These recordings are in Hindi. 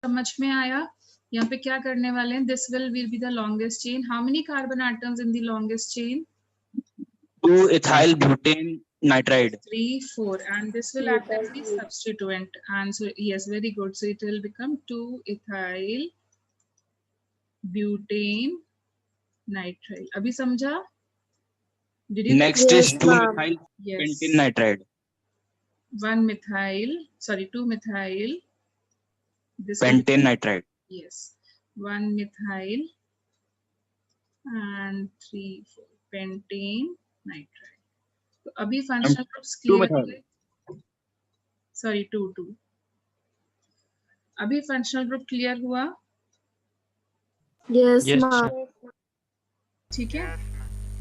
समझ में आया? यहाँ पे क्या करने वाले हैं? This will be the longest chain. How many carbon atoms in the longest chain? 2 ethyl butane nitride. 3, 4, and this will act as the substituent. And so yes, very good. So it will become 2 ethyl butane nitride. अभी समझा? Did you Next is 2 methyl yes. pentene nitride. 1 methyl, sorry, 2 methyl. This Pentane nitride. Yes, 1 methyl and 3, 4 pentane nitride. तो अभी functional groups clear हुए? Sorry, 2. अभी functional group clear हुआ? Yes, Yes, ma'am. ठीक है,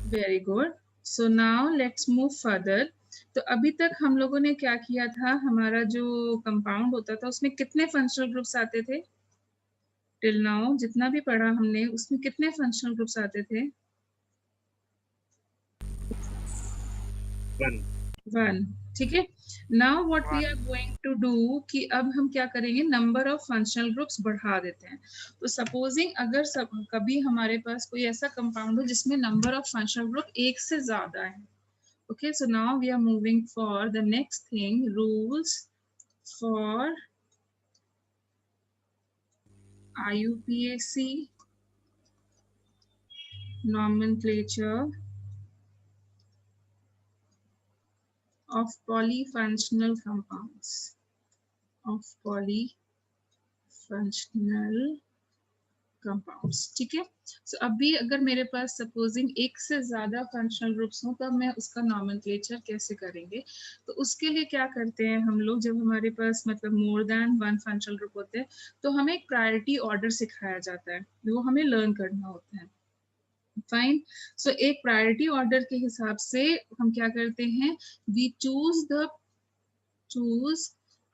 very good. So now let's move further. तो अभी तक हम लोगों ने क्या किया था? हमारा जो कंपाउंड होता था उसमें कितने फंक्शनल ग्रुप्स आते थे? टिल नाउ जितना भी पढ़ा हमने उसमें कितने फंक्शनल ग्रुप्स आते थे? 1. ठीक है. Now what we are going to do कि अब हम क्या करेंगे? नंबर ऑफ फंक्शनल ग्रुप्स बढ़ा देते हैं. तो सपोजिंग अगर कभी हमारे पास कोई ऐसा कंपाउंड हो जिसमें नंबर ऑफ फंक्शनल ग्रुप एक से ज्यादा है. Okay, so now we are moving for the next thing, rules for IUPAC nomenclature of polyfunctional compounds. ठीक है. So अभी अगर मेरे पास सपोजिंग एक से ज्यादा फंक्शनल ग्रुप्स हो तब मैं उसका नॉमेनक्लेचर कैसे करेंगे? तो उसके लिए क्या करते हैं हम लोग? जब हमारे पास मतलब मोर देन 1 फंक्शनल ग्रुप होते हैं तो हमें एक प्रायोरिटी ऑर्डर सिखाया जाता है, वो हमें लर्न करना होता है. फाइन. सो एक प्रायोरिटी ऑर्डर के हिसाब से हम क्या करते हैं? We choose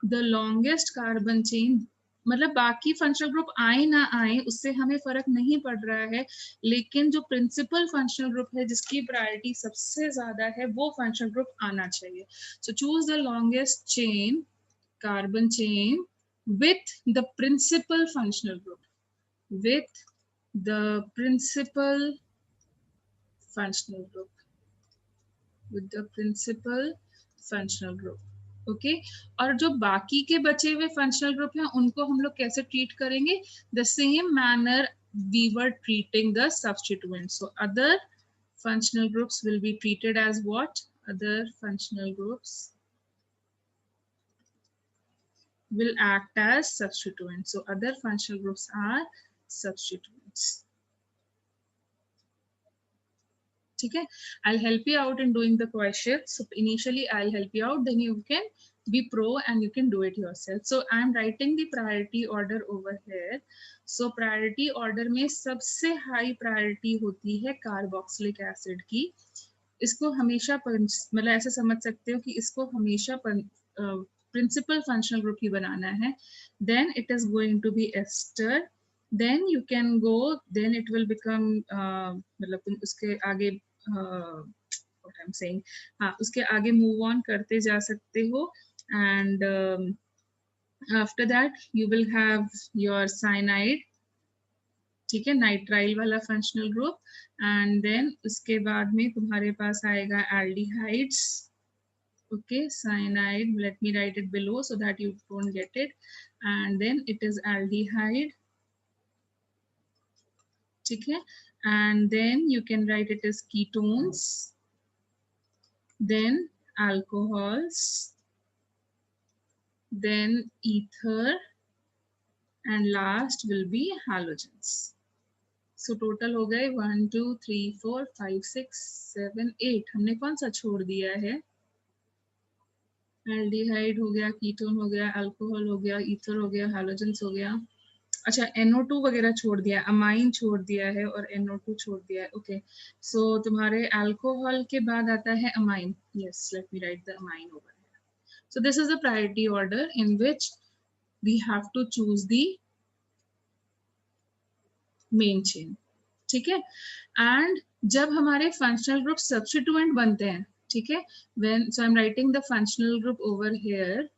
the longest carbon chain. मतलब बाकी फंक्शनल ग्रुप आए ना आए उससे हमें फर्क नहीं पड़ रहा है, लेकिन जो प्रिंसिपल फंक्शनल ग्रुप है जिसकी प्रायोरिटी सबसे ज्यादा है वो फंक्शनल ग्रुप आना चाहिए. So choose the longest chain, carbon chain with the principal functional group, with the principal functional group. Okay. और जो बाकी के बचे हुए फंक्शनल ग्रुप हैं उनको हम लोग कैसे ट्रीट करेंगे? The same manner we were treating the substituent. So other functional groups will be treated as what? Other functional groups will act as substituents. So other functional groups are substituents. ठीक है. I'll help you out in doing the questions. So initially I'll help you out, then you can be pro and you can do it yourself. So I'm writing the priority order over here. So priority order में सबसे high priority होती है कार्बोक्सिलिक एसिड की. इसको हमेशा मतलब ऐसे समझ सकते हो कि इसको हमेशा प्रिंसिपल फंक्शनल ग्रुप ही बनाना है. Then it is going to be ester. Then you can go, then it will become मतलब उसके आगे what I'm saying, हाँ उसके आगे move on करते जा सकते हो. And after that you will have your cyanide. ठीक है, नाइट्राइल वाला फंक्शनल ग्रुप. एंड देन उसके बाद में तुम्हारे पास आएगा aldehydes. Okay, cyanide, let me write it below so that you don't get it. And then it is aldehyde. ठीक है. And then you can write it is ketones, then alcohols, then ether, and last will be halogens. So total हो गए 1 2 3 4 5 6 7 8. हमने कौन सा छोड़ दिया है? एल्डिहाइड हो गया, कीटोन हो गया, अल्कोहल हो गया, ईथर हो गया, हैलोजेंस हो गया. अच्छा, NO2 वगैरह छोड़ दिया, अमाइन छोड़ दिया है और NO2 छोड़ दिया है. ओके, सो तुम्हारे अल्कोहल के बाद आता है amine. Yes, late me right the amine over here. So this is the priority order in which we have to choose the main chain. ठीक है. and जब हमारे functional group substituent बनते हैं, ठीक है, when so I'm writing the functional group over here.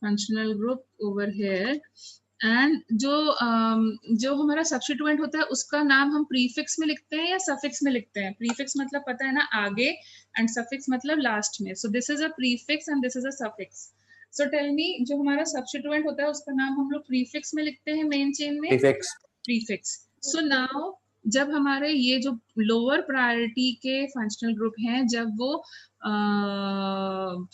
functional group over here. And जो हमारा सब्स्टिट्यूएंट होता है उसका नाम हम प्रीफिक्स में लिखते हैं या सफिक्स में लिखते हैं? प्रीफिक्स मतलब पता है ना आगे, एंड सफिक्स मतलब लास्ट में. So this is a prefix and this is a suffix. So tell me, जो हमारा सब्स्टिट्यूएंट होता है उसका नाम हम लोग प्रीफिक्स में लिखते हैं मेन चेन में. प्रीफिक्स. प्रीफिक्स. सो नाउ जब हमारे ये जो लोअर प्रायोरिटी के फंक्शनल ग्रुप हैं, जब वो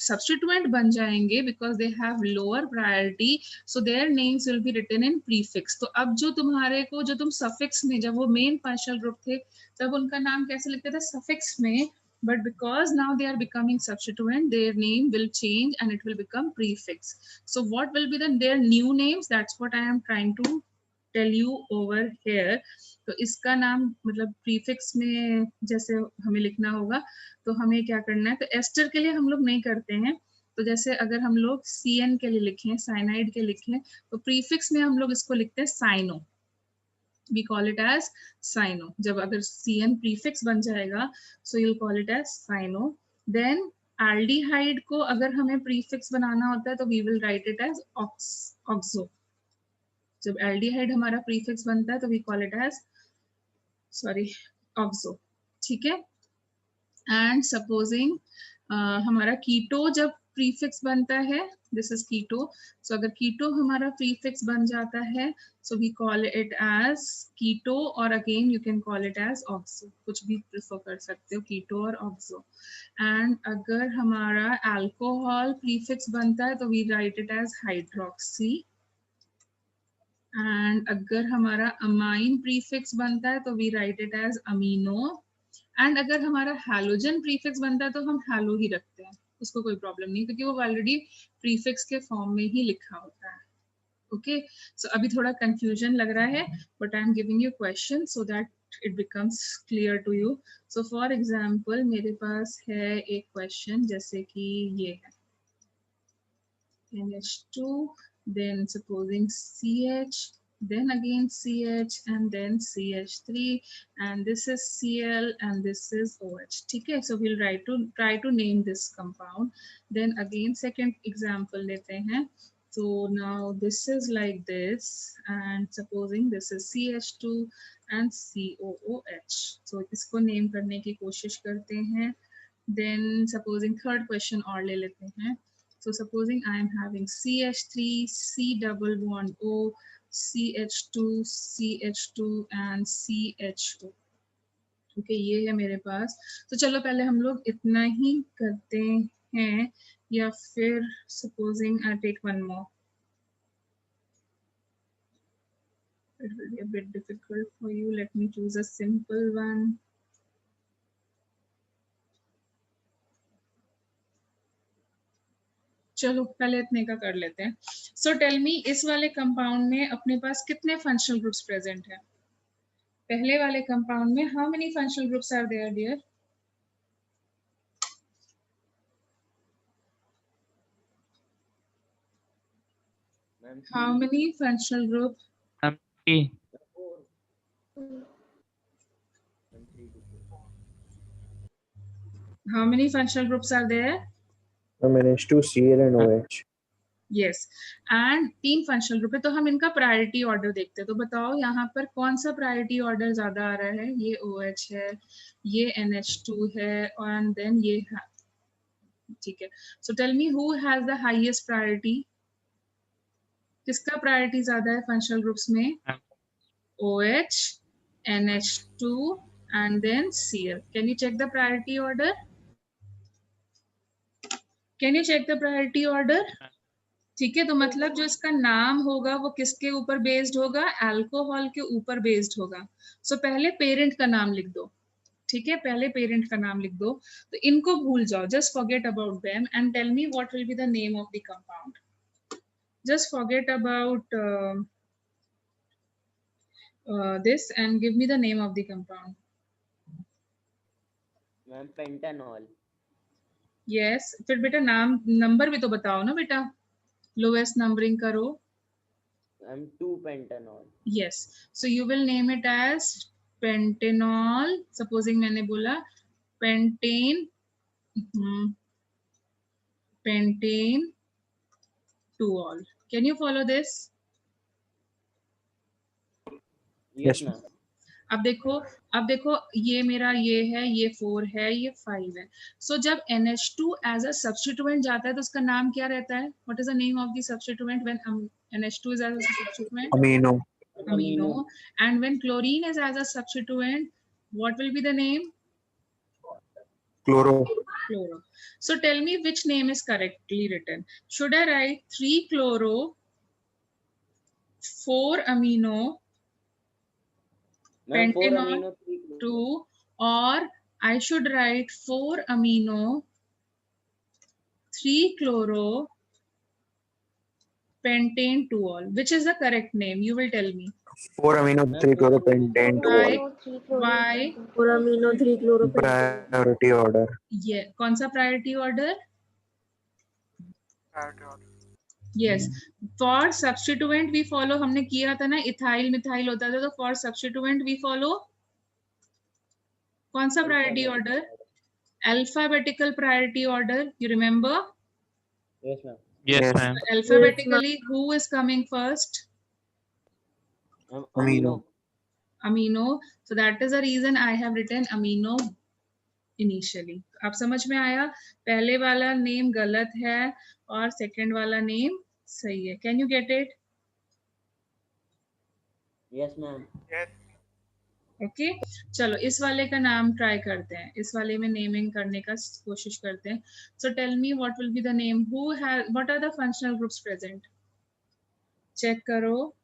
सब्स्टिट्यूएंट बन जाएंगे because they have lower priority, so their names will be written in prefix. तो अब जो तुम्हारे को, जो तुम सफिक्स में, जब वो मेन फंक्शनल ग्रुप थे तब उनका नाम कैसे लिखते थे? सफिक्स में. But because now they are becoming substituent, their name will change and it will become prefix. So what will be their new names? That's what I am trying to tell you over here. तो इसका नाम मतलब प्रीफिक्स में जैसे हमें लिखना होगा, तो हमें क्या करना है, तो एस्टर के लिए हम लोग नहीं करते हैं. तो जैसे अगर हम लोग CN के लिए लिखें, साइनाइड के लिखें, तो प्रीफिक्स में हम लोग इसको लिखते हैं cyano. We call it as cyno. जब अगर CN prefix बन जाएगा, so you'll call it as cyno. Then aldehyde को अगर हमें prefix बनाना होता है तो we will write it as oxo. जब aldehyde हमारा prefix बनता है तो we call it as oxo. ठीक है. And supposing हमारा कीटो जब प्रीफिक्स बनता है, दिस इज कीटो. सो अगर कीटो हमारा प्रीफिक्स बन जाता है, so we call it as keto, और again you can call it as oxo. कुछ भी प्रेफर कर सकते हो, कीटो और ऑक्सो. एंड अगर हमारा अल्कोहल प्रीफिक्स बनता है तो we write it as hydroxy. And अगर हमारा अमाइन प्रीफिक्स बनता है तो we write it as amino. And अगर हमारा हैलोजन प्रीफिक्स बनता है तो हम हैलो ही रखते हैं, उसको कोई प्रॉब्लम नहीं, क्योंकि वो ऑलरेडी प्रीफिक्स के फॉर्म में ही लिखा होता है. ओके. सो अभी थोड़ा कंफ्यूजन लग रहा है, but I am giving you question so that it becomes clear to you. So for example मेरे पास है एक क्वेश्चन, जैसे कि ये है NH2, then supposing CH, then again CH, and then CH3, and this is Cl and this is OH. Okay, so we'll try to name this compound. Then again second example lete hain. So now this is like this, and supposing this is CH2 and COOH. So isko name karne ki koshish karte hain. Then supposing third question और ले लेते हैं. So supposing I am having CH3, C double bond O, CH2, CH2 and CHO. Okay, ये है मेरे पास. तो चलो पहले हम लोग इतना ही करते हैं, या फिर supposing I take one more. It will be a bit difficult for you. Let me choose a simple one. चलो पहले इतने का कर लेते हैं. सो टेल मी, इस वाले कंपाउंड में अपने पास कितने फंक्शनल ग्रुप्स प्रेजेंट हैं? पहले वाले कंपाउंड में how many functional groups are there dear? How many functional group? How many functional groups are there? NH2, Cl and OH. Yes. And 3 functional group है, तो हम इनका प्रायोरिटी ऑर्डर देखते हैं. तो बताओ यहाँ पर कौन सा प्रायोरिटी ऑर्डर ज्यादा आ रहा है? ये OH है, ये NH2 है, और देन ये है. ठीक है. So tell me who has the highest priority? किसका प्रायोरिटी ज्यादा है फंक्शनल ग्रुप्स में? OH, NH2 and then Cl. Can you check the priority order? Can you check the priority order? ठीक है. तो मतलब जो इसका नाम होगा वो किसके ऊपर बेस्ड होगा? अल्कोहल के ऊपर बेस्ड होगा. सो पहले पेरेंट का नाम लिख दो. ठीक है, पहले पेरेंट का नाम लिख दो. तो इनको भूल जाओ, just forget about them and tell me what will be the name of the compound. Just forget about this and give me the name of the compound. Ma'am pentanol. Yes, फिर बेटा नाम नंबर भी तो बताओ ना बेटा, लोएस्ट नंबरिंग करो. Ma'am 2 पेंटानॉल. Yes, so you will name it as pentanol. Supposing मैंने बोला pentane, pentane to all. Can you follow this? Yes, Yes, ma'am. अब देखो ये मेरा ये है, ये 4 है, ये 5 है. So जब NH2 as a substituent जाता है तो उसका नाम क्या रहता है? What is the name of the substituent when NH2 is as a substituent? amino, Amino. And when chlorine is as a substituent, what will be the name? chloro, Chloro. So tell me which name is correctly written. Should I write 3-chloro, 4-amino, Ma'am, 4 pentanol amino 3 chloro. 2, or I should write 4-amino, 3-chloro, pentane 2-ol. Which is the correct name? You will tell me. 4-amino 3-chloropentane to Why? all. Why? 4-amino 3-chloropentane. Priority order. Yeah. कौन सा priority order? Yes. For substituent we follow, हमने किया था ना, ethyl methyl होता था, तो for substituent we follow कौन सा priority order? Alphabetical priority order. You remember? Yes, ma'am. Yes, ma'am. Alphabetically, who is coming first? Ma'am, Amino. Amino. So that is the reason I have written amino initially. आप समझ में आया? पहले वाला नेम गलत है और सेकंड वाला नेम सही है. Can you get it? Yes, ma'am. Okay चलो इस वाले का नाम ट्राई करते हैं. इस वाले में नेमिंग करने का कोशिश करते हैं. So tell me what will be the name. Who has what are the functional groups present? Check करो.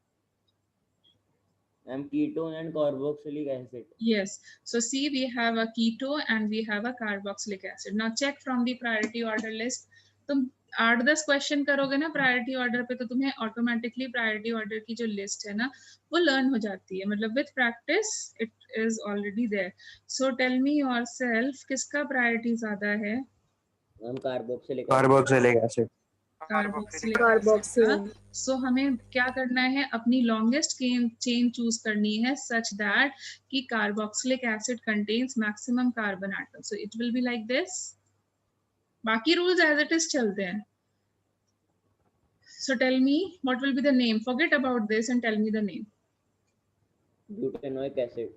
Ma'am, ketone and carboxylic acid. Yes. So see, we have a keto and we have a carboxylic acid. Now check from the priority order list. तुम 8-10 क्वेश्चन करोगे ना प्रायोरिटी ऑर्डर पे तो तुम्हें ऑटोमेटिकली प्रायोरिटी ऑर्डर की जो लिस्ट है ना वो लर्न हो जाती है. मतलब with practice it is already there. So tell me yourself किसका प्रायोरिटी ज्यादा है? Ma'am, carboxylic acid. Carboxylic acid. Carboxylic Carboxyl. Acid. So हमें क्या करना है? अपनी लॉन्गेस्ट चेन चूज करनी है सच दैट कि carboxylic acid contains maximum carbon atom. So it will be like this. बाकी रूल्स एज इट इज चलते हैं. So tell me what will be the name. Forget about this and tell me the name. Butanoic acid.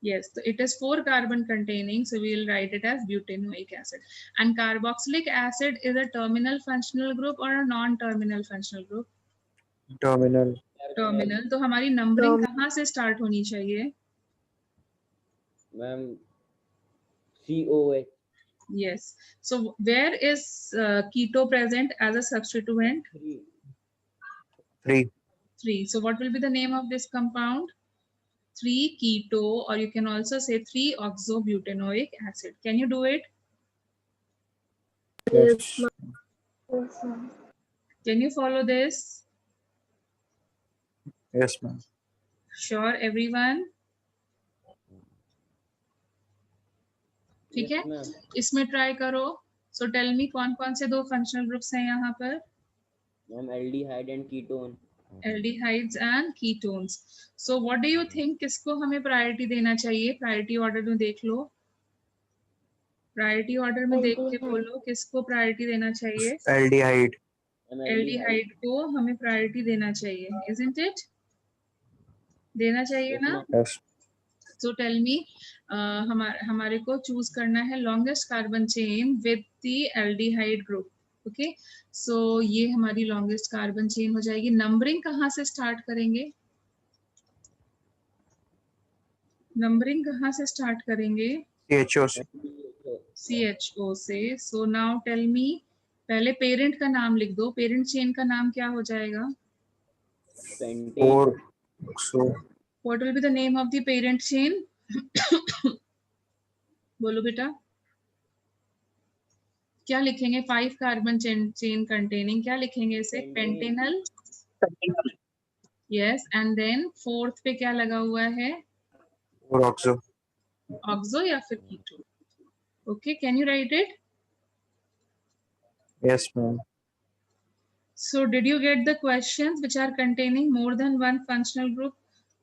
Yes, so it is 4 carbon containing, so we will write it as butanoic acid. And carboxylic acid is a terminal functional group or a non-terminal functional group? Terminal. Terminal. तो हमारी नंबरिंग कहाँ से स्टार्ट होनी चाहिए? Ma'am, COH. Yes. So where is keto present as a substituent? 3. 3. 3. So what will be the name of this compound? 3-keto, or you can also say 3-oxobutanoic acid. Can you do it? Yes. Can you follow this? Yes, ma'am. Sure, everyone? ठीक है. Yes, ma'am. इसमें ट्राई करो. सो टेल मी कौन कौन से 2 फंक्शनल ग्रुप्स हैं यहाँ पर? Ma'am, aldehyde and ketone. Aldehydes and ketones. So what do you think किसको हमें प्रायोरिटी देना चाहिए? प्रायोरिटी ऑर्डर में देख लो. प्रायोरिटी ऑर्डर में देख के बोलो किसको प्रायोरिटी देना चाहिए? Aldehyde. Ma'am, एल्डिहाइड को हमें प्रायोरिटी देना चाहिए. Isn't it? देना चाहिए Yes, ना? ma'am. Yes. सो टेल मी हमारे को चूज करना है longest carbon chain with the aldehyde group. Okay so ये हमारी लॉन्गेस्ट कार्बन चेन हो जाएगी. नंबरिंग कहाँ से स्टार्ट करेंगे? नंबरिंग कहाँ से स्टार्ट करेंगे? CHO. CHO से. सो नाउ टेल मी पहले पेरेंट का नाम लिख दो. पेरेंट चेन का नाम क्या हो जाएगा? Pentane. 4-oxo. What will be the name of the parent chain? बोलो बेटा. क्या लिखेंगे? 5 कार्बन चेन कंटेनिंग क्या लिखेंगे इसे? Pentanal. Yes. And then fourth पे क्या लगा हुआ है? 4-oxo. ऑक्सो या फिर keto. Okay can you write it? Yes, ma'am. So did you get the questions which are containing more than one functional group?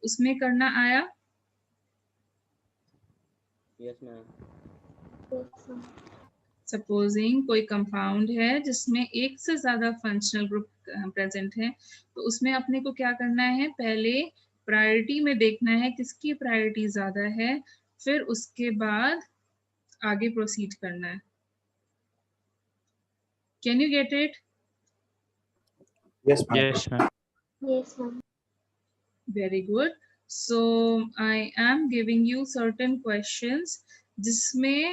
उसमें करना आया? Yes, ma'am. सपोजिंग कोई कंपाउंड है जिसमें एक से ज्यादा फंक्शनल ग्रुप प्रेजेंट है, तो उसमें अपने को क्या करना है, पहले प्रायोरिटी में देखना है किसकी प्रायोरिटी ज्यादा है, फिर उसके बाद आगे प्रोसीड करना है. Can you get it? Yes, ma'am. Yes, ma'am. Yes, ma'am. Very good. So I am giving you certain questions जिसमें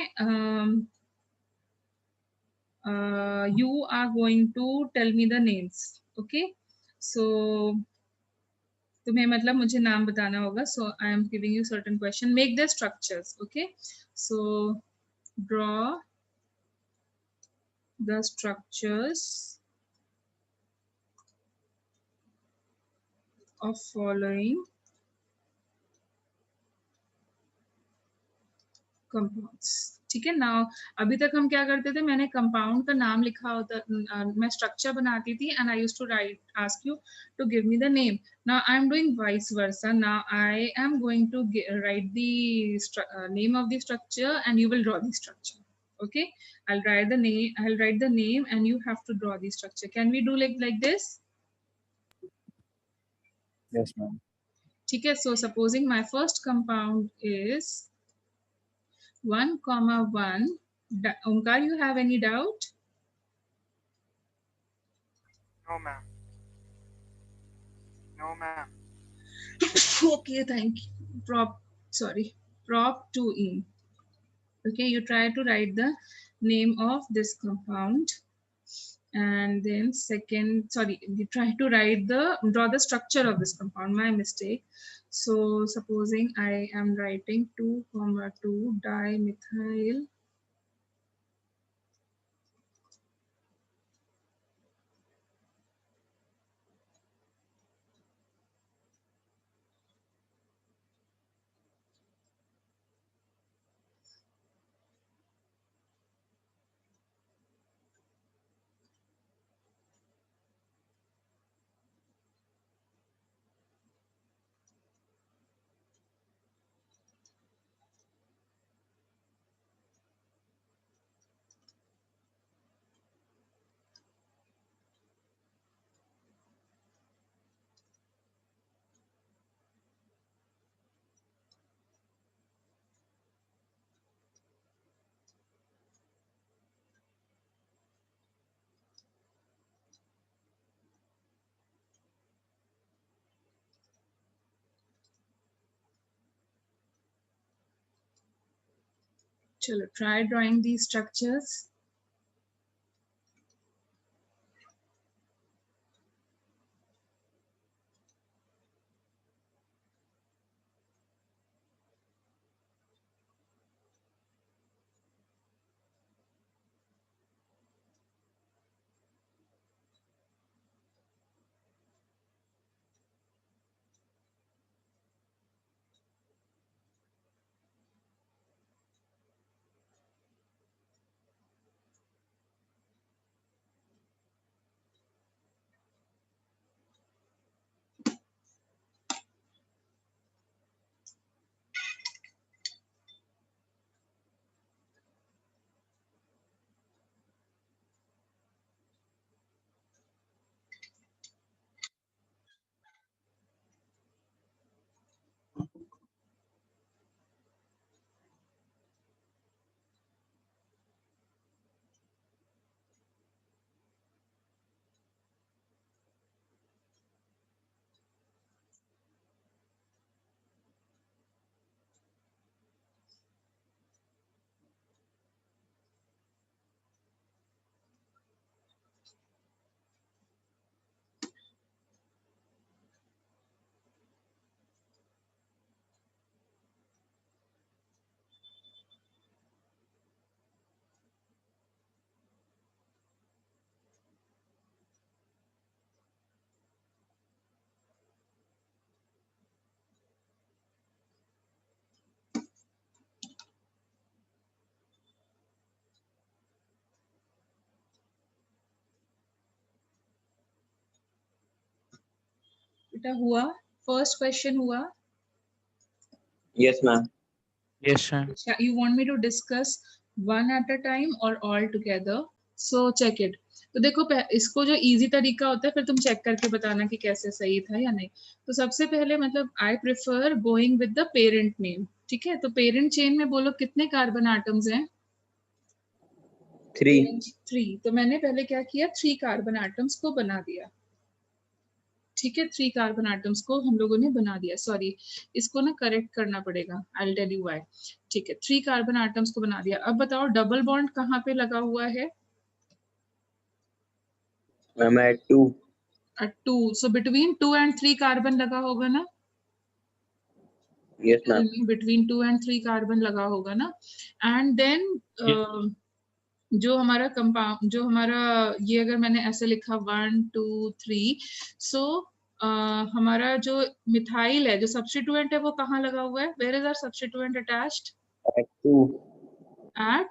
you are going to tell me the names. Okay. So तुम्हें मतलब मुझे नाम बताना होगा. So I am giving you certain question. Make the structures. Okay. So draw the structures of following compounds. ठीक है. नाउ अभी तक हम क्या करते थे, मैंने कंपाउंड का नाम लिखा होता, मैं स्ट्रक्चर बनाती थी and I used to write ask you to give me the name. Now I am doing vice versa. Now I am going to write the name of the structure and you will draw the structure. Okay, I'll write the name and you have to draw the structure. Can we do like this? Yes, ma'am. ठीक है. So supposing my first compound is 1,1. Omkar, you have any doubt? No, ma'am. No, ma'am. Okay, thank you. Prop 2E. Okay, you try to write the name of this compound. And then you try to draw the structure of this compound. My mistake. So supposing I am writing 2,2 dimethyl. Chalo, try drawing these structures. बेटा हुआ? First question हुआ? Yes, ma'am. Yes, ma'am. You want me to discuss one at a time or all together. So check it. तो देखो इसको जो इजी तरीका होता है फिर तुम चेक करके बताना कि कैसे सही था या नहीं. तो सबसे पहले मतलब I prefer going with the parent name. ठीक है, तो पेरेंट चेन में बोलो कितने कार्बन एटम्स हैं? 3. तो मैंने पहले क्या किया, 3 कार्बन एटम्स को बना दिया. ठीक है, 3 कार्बन एटम्स को हम लोगों ने बना दिया. सॉरी, इसको ना करेक्ट करना पड़ेगा. I will tell you why. ठीक है, 3 कार्बन एटम्स को बना दिया. अब बताओ डबल बॉन्ड कहाँ पे लगा हुआ है? Ma'am at 2. At 2. So between 2 and 3 carbon लगा होगा ना? Yes ma'am. Between 2 and 3 carbon लगा होगा ना? And then जो हमारा कंपाउंड, जो हमारा ये अगर मैंने ऐसे लिखा 1 2 3, सो हमारा जो मिथाइल है, जो सब्स्टिट्यूएंट है, वो कहाँ लगा हुआ है? Where is our substituent attached? At 2. At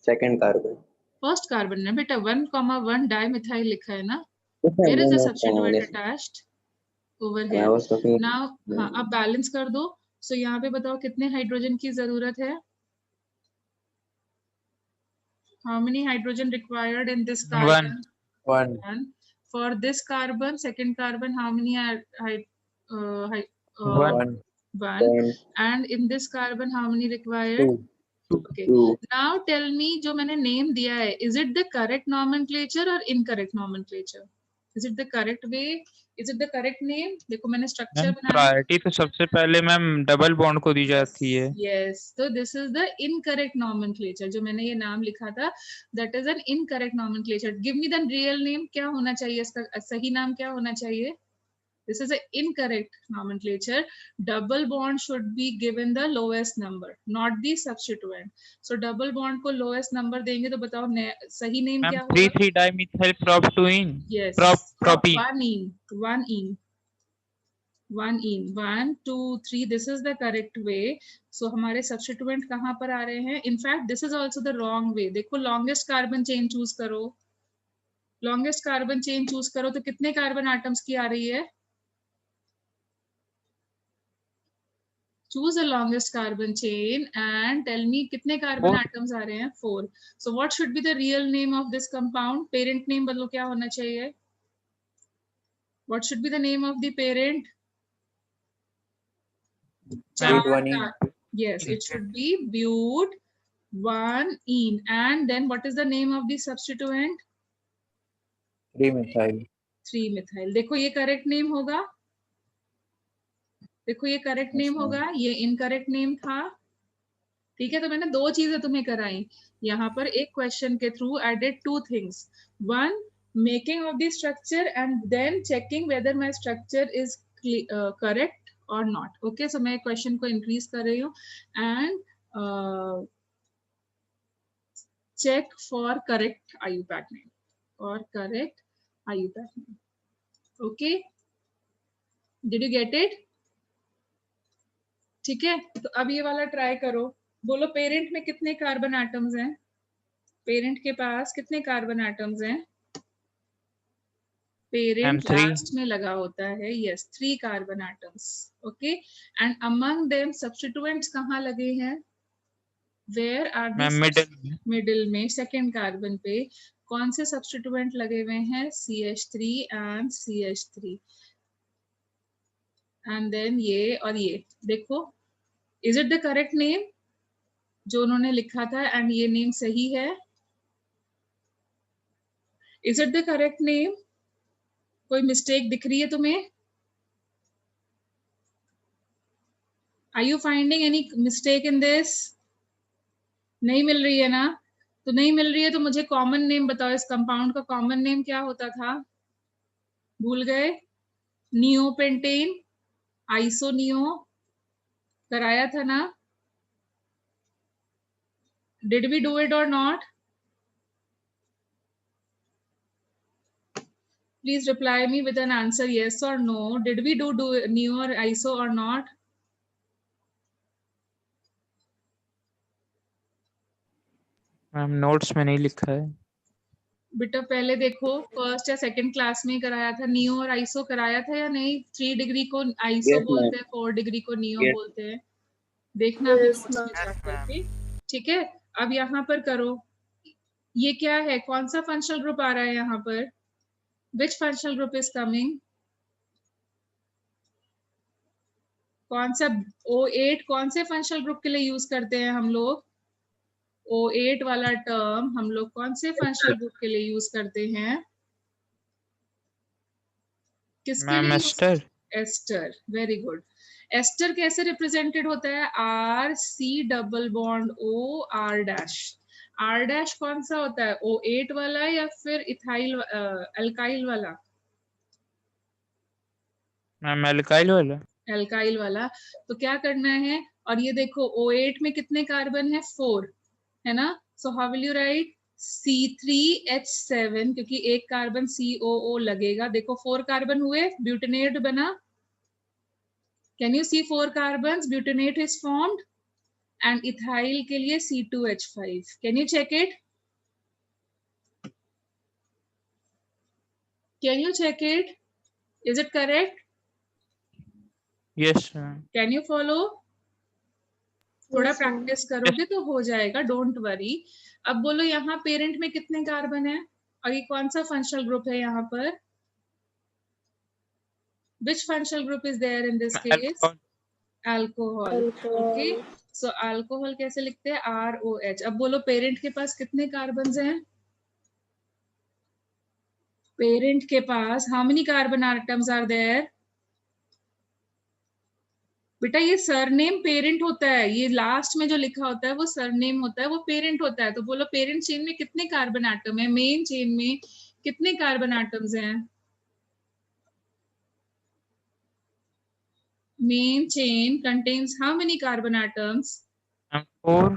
second carbon. First carbon ना बेटा, 1,1 डाइमिथाइल लिखा है ना? Where is the substituent attached? Over here. Now हाँ, अब बैलेंस कर दो. सो यहाँ पे बताओ कितने हाइड्रोजन की जरूरत है? How many hydrogen required in this carbon? One. 1. For this carbon, second carbon, how many are One. 1. And in this carbon, how many required? 2. Okay. 2. Now tell me, जो मैंने name दिया है, is it the correct nomenclature or incorrect nomenclature? Is it the correct way? Is it the correct name? देखो मैंने structure बनाया. प्रायोरिटी तो सबसे पहले मैम डबल बॉन्ड को दी जाती है. Yes, so this is the incorrect nomenclature. जो मैंने ये नाम लिखा था, that is an incorrect nomenclature. Give me the real name. क्या होना चाहिए इसका सही नाम? क्या होना चाहिए? This is an incorrect nomenclature. Double bond should be given the lowest number, not the substituent. So double bond को lowest number देंगे तो बताओ सही name क्या होगा? 3,3 dimethyl prop-2-ene. Yes. Propene. 1 in 1 2 3. This is the correct way. So हमारे substituent कहाँ पर आ रहे हैं? In fact, this is also the wrong way. देखो longest carbon chain choose करो. Longest carbon chain choose करो तो कितने carbon atoms की आ रही है? Choose the longest carbon chain and tell me कितने carbon atoms आ रहे हैं? 4. So what should be the real name of this compound? Parent name बदलो, क्या होना चाहिए? What should be the name of the parent? But1ene. Yes, it should be but1ene. And then what is the name of the substituent? 3-methyl. 3-methyl. देखो ये correct name होगा. देखो ये करेक्ट नेम होगा, ये इनकरेक्ट नेम था. ठीक है, तो मैंने 2 चीजें तुम्हें कराई यहाँ पर. एक क्वेश्चन के through I did 2 things. 1, making of the structure and then checking whether my structure is correct और नॉट. ओके, सो मैं क्वेश्चन को इंक्रीज कर रही हूँ. And check for correct IUPAC name और correct IUPAC name. Okay, did you get it? ठीक है, तो अब ये वाला ट्राई करो. बोलो पेरेंट में कितने कार्बन एटम्स हैं? पेरेंट के पास कितने कार्बन एटम्स हैं? पेरेंट लास्ट में लगा होता है. Yes, 3 carbon atoms. Okay, and among them substituents कहाँ लगे हैं? वेयर आर द मिडिल में सेकेंड कार्बन पे कौन से सब्स्टिट्यूएंट लगे हुए हैं? CH3 and CH3. And then ये और ये. देखो, is it the correct name जो उन्होंने लिखा था? एंड ये नेम सही है? Is it the correct name? कोई मिस्टेक दिख रही है तुम्हें? Are you finding any mistake in this? नहीं मिल रही है ना? तो नहीं मिल रही है तो मुझे कॉमन नेम बताओ. इस कंपाउंड का कॉमन नेम क्या होता था? भूल गए? नियोपेंटेन, आइसोनियो कराया था ना? Did we do it or not? Please reply me with an answer, yes or no. Did we do neo or iso or not? Ma'am notes में नहीं लिखा है. बेटा पहले देखो, फर्स्ट या सेकंड क्लास में कराया था. नियो और आइसो कराया था या नहीं? 3 डिग्री को आइसो बोलते हैं, 4 डिग्री को नियो बोलते हैं. देखना है नोट्स में जाकर के. ठीक है, अब यहाँ पर करो, ये क्या है, कौन सा फंक्शनल ग्रुप आ रहा है यहाँ पर, which functional group is coming, कौन सा O8 कौन से फंक्शनल ग्रुप के लिए यूज करते हैं हम लोग, O8 वाला टर्म हम लोग कौन से फंक्शनल ग्रुप के लिए यूज करते हैं, किसके मैम लिए, ester. Ester, very good. Ester कैसे रिप्रेजेंटेड होता है, R C double bond O R dash, R dash कौन सा होता है, O8 वाला या फिर इथाइल अल्काइल वाला, मैम एल्काइल वाला। एल्काइल वाला। तो क्या करना है, और ये देखो O8 में कितने कार्बन है, 4 है ना, so how will you right C3H7, क्योंकि एक कार्बन COO लगेगा, देखो 4 कार्बन हुए, ब्यूटेनेट बना, can you see 4 carbon, butanate is formed, and ethyl के लिए C2H5, can you check it, can you check it, is it correct, yes ma'am. Can you follow, थोड़ा Yes, ma'am. प्रैक्टिस करोगे तो हो जाएगा, डोंट वरी। अब बोलो यहाँ पेरेंट में कितने कार्बन है, और ये कौन सा फंक्शनल ग्रुप है यहाँ पर, which functional group is there in this case, alcohol, okay, so alcohol कैसे लिखते हैं, ROH। अब बोलो पेरेंट के पास कितने कार्बन हैं, पेरेंट के पास how many carbon items are there, बेटा ये सरनेम पेरेंट होता है, ये लास्ट में जो लिखा होता है वो सरनेम होता है, वो पेरेंट होता है। तो बोलो पेरेंट चेन में कितने कार्बन एटम है, मेन चेन में कितने कार्बन एटम्स हैं, main chain contains how many carbon atoms, 4।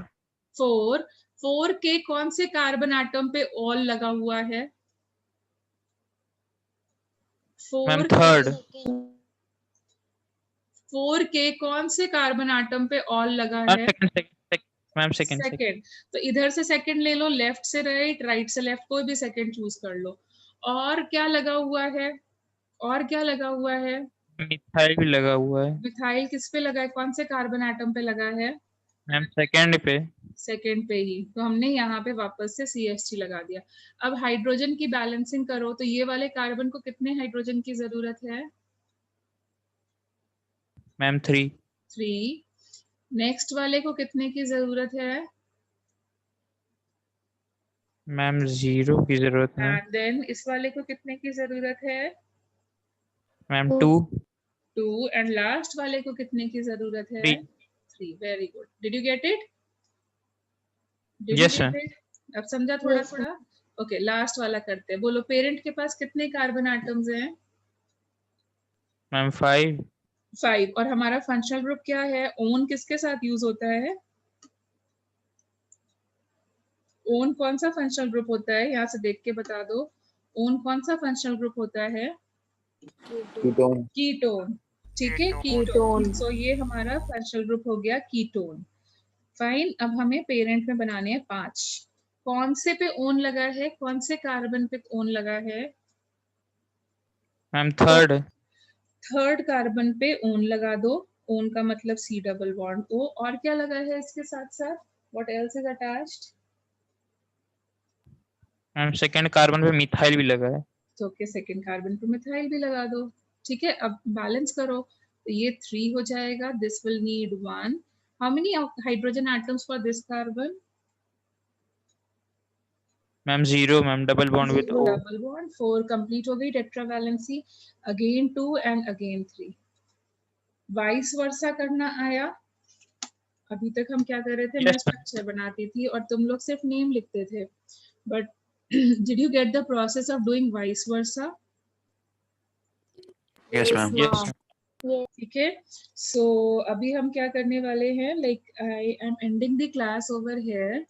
4। 4 के कौन से कार्बन एटम पे ऑल लगा हुआ है, मैम 4 थर्ड। 4 के कौन से कार्बन एटम पे ऑल लगा है, मैम सेकंड। सेकंड। तो इधर से सेकंड ले लो, लेफ्ट से राइट, राइट से लेफ्ट, कोई भी सेकंड चूज कर लो। और क्या लगा हुआ है, और क्या लगा हुआ है, मिथाइल भी लगा हुआ है मिथाइल किस पे लगा है, कौन से कार्बन एटम पे लगा है, मैम, सेकंड पे। सेकंड पे ही, तो हमने यहाँ पे वापस से CH3 लगा दिया। अब हाइड्रोजन की बैलेंसिंग करो, तो ये वाले कार्बन को कितने हाइड्रोजन की जरूरत है, मैम 3। 3। नेक्स्ट वाले को कितने की जरूरत है, मैम 0 की जरूरत है। एंड देन इस वाले को कितने की जरूरत है, मैम 2. 2। 2, एंड लास्ट वाले को कितने की जरूरत है, 3। 3, very good, did you get it, Yes, ma'am. अब समझा थोड़ा Yes, थोड़ा, ओके, लास्ट वाला करते हैं। बोलो पेरेंट के पास कितने कार्बन एटम्स हैं, मैम 5। 5, और हमारा फंक्शनल ग्रुप क्या है, ओन किसके साथ यूज होता है, ओन कौन सा फंक्शनल ग्रुप होता है, यहाँ से देख के बता दो, ओन कौन सा फंक्शनल ग्रुप होता है, कीटोन। कीटोन, ठीक है, कीटोन। सो ये हमारा फंक्शनल ग्रुप हो गया कीटोन। फाइन, अब हमें पेरेंट में बनाने हैं 5, कौन से पे ओन लगा है, कौन से कार्बन पे ओन लगा है, मैम थर्ड। थर्ड कार्बन पे ओन लगा दो, ओन का मतलब C डबल बॉन्ड O, और क्या लगा है इसके साथ साथ, what else is attached, ma'am second carbon पे मिथाइल भी लगा है। तो ओके, सेकंड कार्बन पे मिथाइल भी लगा दो, ठीक है। अब बैलेंस करो, तो ये 3 हो जाएगा, this will need 1, how many hydrogen atoms for this carbon, ma'am 0, ma'am double bond with O। Double bond, 4 complete हो गई tetravalency, again 2 and again 3, vice versa करना आया। अभी तक हम क्या कर रहे थे, Yes, मैं ma'am. स्ट्रक्चर बनाती थी और तुम लोग सिर्फ नेम लिखते थे, but did you get the process of doing vice versa, Yes, ma'am. Yes, ma'am. ठीक है। सो अभी हम क्या करने वाले हैं, like I am ending the class over here,